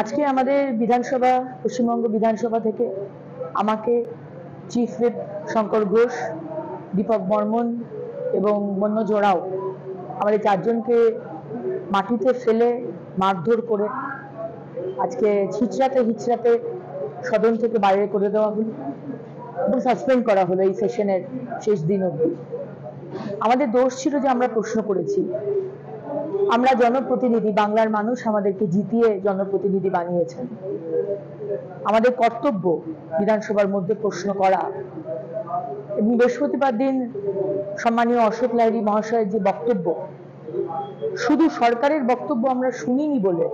আজকে আমাদের বিধানসভা পশ্চিমবঙ্গ বিধানসভা থেকে আমাকে চিফ হুইপ শঙ্কর ঘোষ, দীপক বর্মন এবং মন্য জোড়াও আমাদের চারজনকে মাটিতে ফেলে মারধর করে আজকে হিচড়াতে সদন থেকে বাইরে করে দেওয়া হলো এবং সাসপেন্ড করা হলো এই সেশনের শেষ দিন অবধি। আমাদের দোষ ছিল যে আমরা প্রশ্ন করেছি। আমরা জনপ্রতিনিধি, বাংলার মানুষ আমাদেরকে জিতিয়ে জনপ্রতিনিধি বানিয়েছেন। আমাদের কর্তব্য বিধানসভার মধ্যে প্রশ্ন করা। এবং বৃহস্পতিবার দিন সম্মানীয় অশোক লাহিড়ী মহাশয়ের যে বক্তব্য, শুধু সরকারের বক্তব্য আমরা শুনিনি বলে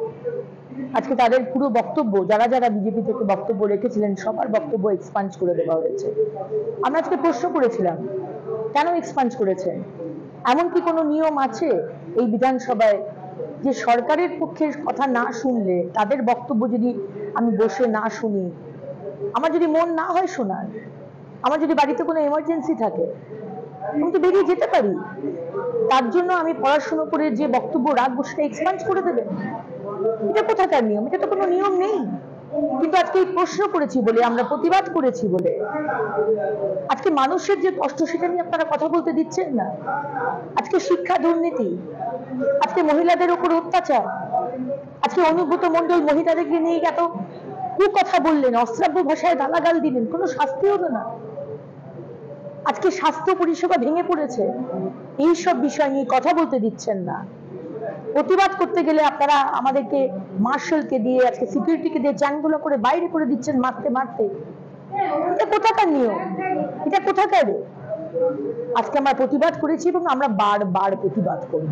আজকে তাদের পুরো বক্তব্য, যারা যারা বিজেপি থেকে বক্তব্য রেখেছিলেন সবার বক্তব্য এক্সপাঞ্জ করে দেওয়া হয়েছে। আমরা আজকে প্রশ্ন করেছিলাম, কেন এক্সপাঞ্জ করেছেন? এমন কি কোনো নিয়ম আছে এই বিধানসভায় যে সরকারের পক্ষের কথা না শুনলে, তাদের বক্তব্য যদি আমি বসে না শুনি, আমার যদি মন না হয় শোনার, আমার যদি বাড়িতে কোনো এমার্জেন্সি থাকে, আমি তো বেরিয়ে যেতে পারি, তার জন্য আমি পড়াশোনা করে যে বক্তব্য রাখবো সেটা এক্সপাঞ্জ করে দেবেন? এটা কোথাকার নিয়ম? এটা তো কোনো নিয়ম নেই। কিন্তু আজকে এই প্রশ্ন করেছি বলে, আমরা প্রতিবাদ করেছি বলে আজকে মানুষের যে কষ্ট সেটা নিয়ে আপনারা কথা বলতে দিচ্ছেন না। আজকে শিক্ষা দুর্নীতি, আজকে মহিলাদের উপর অত্যাচার, আজকে অনুব্রত মণ্ডল মহিলাদেরকে নিয়ে এত কথা বললেন, অশ্রাব্য ভাষায় গালাগাল দিলেন, কোনো শাস্তি হলো না। আজকে স্বাস্থ্য পরিষেবা ভেঙে পড়েছে, এইসব বিষয় নিয়ে কথা বলতে দিচ্ছেন না। প্রতিবাদ করতে গেলে আপনারা আমাদেরকে মার্শালকে দিয়ে, আজকে সিকিউরিটিকে দিয়ে চ্যাংগুলো করে বাইরে করে দিচ্ছেন মারতে মারতে। এটা কোথাকার নিয়ম? এটা কোথাকার? আজকে আমরা প্রতিবাদ করেছি এবং আমরা বারবার প্রতিবাদ করব।